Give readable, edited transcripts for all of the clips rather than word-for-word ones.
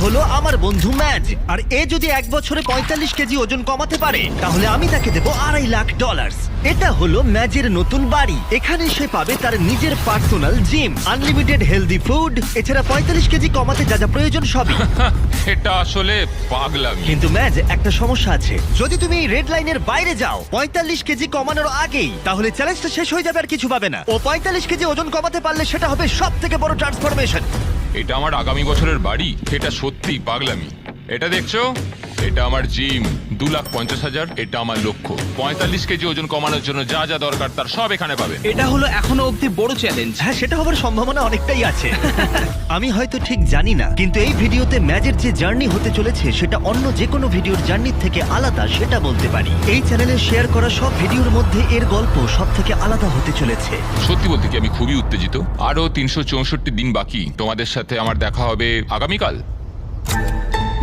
হলো আমার বন্ধু ম্যাজ, আর এ যদি 1 বছরে 45 কেজি ওজন কমাতে পারে তাহলে আমি তাকে দেবো $2.5 লাখ। এটা হলো ম্যাজের নতুন বাড়ি। এখানে সে পাবে তার নিজের personal gym, unlimited healthy food, এছাড়া 45 কেজি কমাতে যা যা প্রয়োজন সবই। এটা আসলে পাগলামি। কিন্তু ম্যাজ, একটা সমস্যা আছে। যদি তুমি এই রেড লাইনের বাইরে যাও 45 কেজি কমানোর আগেই, তাহলে চ্যালেঞ্জটা শেষ হয়ে যাবে আর কিছু পাবে না। ও 45 কেজি ওজন কমাতে পারলে সেটা হবে সব থেকে বড় ট্রান্সফরমেশন। এটা আমার আগামী বছরের বাড়ি। এটা সত্যিই পাগলামি। এটা দেখছো, এটা আমার জিম, 2,50,000। এটা আমার লক্ষ্য। 45 কেজি ওজন কমানোর জন্য যা যা দরকার তার সব এখানে পাবে। এটা হলো এখনো অব্দি বড় চ্যালেঞ্জ। হ্যাঁ, সেটা হবার সম্ভাবনা অনেকটাই আছে। আমি হয়তো ঠিক জানি না, কিন্তু এই ভিডিওতে ম্যাজের যে জার্নি হতে চলেছে সেটা অন্য যে কোনো ভিডিওর জার্নির থেকে আলাদা, সেটা বলতে পারি। এই চ্যানেলে শেয়ার করা সব ভিডিওর মধ্যে এর গল্প সব থেকে আলাদা হতে চলেছে। সত্যি বলতে কি আমি খুবই উত্তেজিত। আরো 364 দিন বাকি। তোমাদের সাথে আমার দেখা হবে আগামীকাল।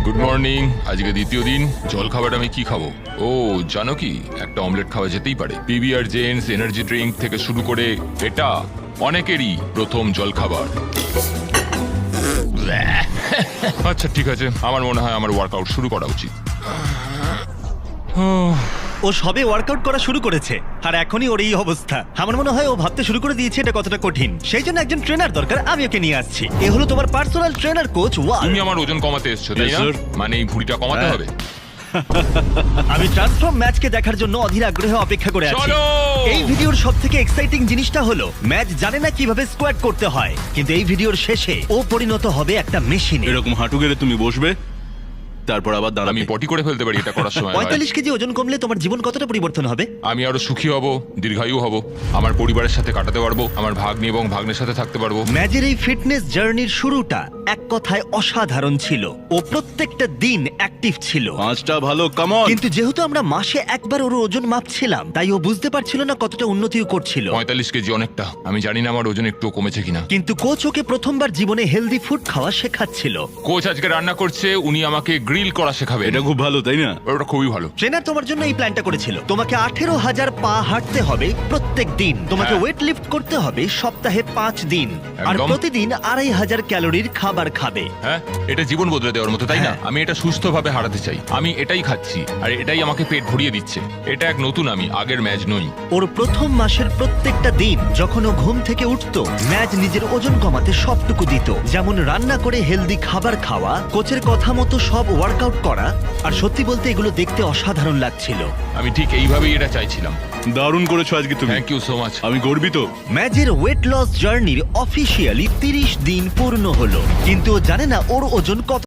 Good morning. আজকে দ্বিতীয় দিন। জল খাবার আমি কি খাবো? ও জানো কি, একটা অমলেট খাওয়া যেতেই পারে। পিবিআর জেন্টস এনার্জি ড্রিঙ্ক থেকে শুরু করে এটা অনেকেরই প্রথম জল খাবার। আচ্ছা ঠিক আছে, আমার মনে হয় আমার ওয়ার্কআউট শুরু করা উচিত। ও সবে ওয়ার্কআউট করা শুরু করেছে, আর এখনই ওর এই অবস্থা। আমার মনে হয় ও ভাবতে শুরু করে দিয়েছে এটা কতটা কঠিন। সেই জন্য একজন ট্রেনার দরকার, আমি ওকে নিয়ে আসছি। এ হলো তোমার পার্সোনাল ট্রেনার কোচ ওয়াল। তুমি আমার ওজন কমাতে এসছো তাই না? মানে এই ভুঁড়িটা কমাতে হবে। আমি ট্রান্সফর্ম ম্যাচকে দেখার জন্য অধীর আগ্রহে অপেক্ষা করে আছি। চলো! এই ভিডিওর সবথেকে এক্সাইটিং জিনিসটা হলো ম্যাচ জানে না কিভাবে স্কোয়াট করতে হয়, কিন্তু এই ভিডিওর শেষে ও পরিণত হবে একটা মেশিনে। এরকম হাঁটু গেড়ে তুমি বসবে, তারপর আবার আমি দাঁড়াবে। পটি করে ফেলতে পারি এটা করার সময়। হয়। 45 কেজি ওজন কমলে তোমার জীবন কতটা পরিবর্তন হবে? আমি আরো সুখী হব, দীর্ঘায়ু হব, আমার পরিবারের সাথে কাটাতে পারবো, আমার ভাগ্নি এবং ভাগ্নের সাথে থাকতে পারবো। ম্যাচের এই ফিটনেস জার্নির শুরুটা এক কথায় অসাধারণ ছিল। ও প্রত্যেকটা দিন অ্যাক্টিভ ছিল। পাঁচটা ভালো, কামন। কিন্তু যেহেতু আমরা মাসে একবার ওর ওজন মাপছিলাম, তাই ও বুঝতে পারছিল না কতটা উন্নতিও করছিল। 45 কেজি অনেকটা। আমি জানি না আমার ওজন একটু কমেছে কিনা। কিন্তু কোচ ওকে প্রথমবার জীবনে হেলদি ফুড খাওয়া শেখাচ্ছিল। কোচ আজকে রান্না করছে, উনি আমাকে গ্রিল করা শেখাবে। এটা খুব ভালো, তাই না? ওটা খুবই ভালো। ট্রেনার তোমার জন্য এই প্ল্যানটা করেছিল। তোমাকে 18,000 পা হাঁটতে হবে প্রত্যেক দিন। তোমাকে হ্যাঁ। ওয়েট লিফট করতে হবে সপ্তাহে 5 দিন, আর একদম। প্রতিদিন 2,500 ক্যালোরির খাবার খাবে। হ্যাঁ, এটা জীবন বদলে দেওয়ার মতো, তাই না? হ্যাঁ। আমি এটা সুস্থভাবে হারাতে চাই। আমি এটাই খাচ্ছি, আর এটাই আমাকে পেট ভরিয়ে দিচ্ছে। এটা এক নতুন আমি, আগের ম্যাচ নই। ওর প্রথম মাসের প্রত্যেকটা দিন যখন ও ঘুম থেকে উঠতো, ম্যাচ নিজের ওজন কমাতে সবটুকু দিত। যেমন রান্না করে হেলদি খাবার খাওয়া, কোচের কথা মতো সব ওয়ার্কআউট করা। আর সত্যি বলতে এগুলো দেখতে অসাধারণ লাগছিল। আমি ঠিক এইভাবেই এটা চাইছিলাম। দারুণ করেছো আজকে তুমি। Thank you so much. আমি গর্বিত। ম্যাচের ওয়েট লস জার্নির অফিসিয়ালি 30 দিন পূর্ণ হলো, কিন্তু ও জানে না ওর ওজন কত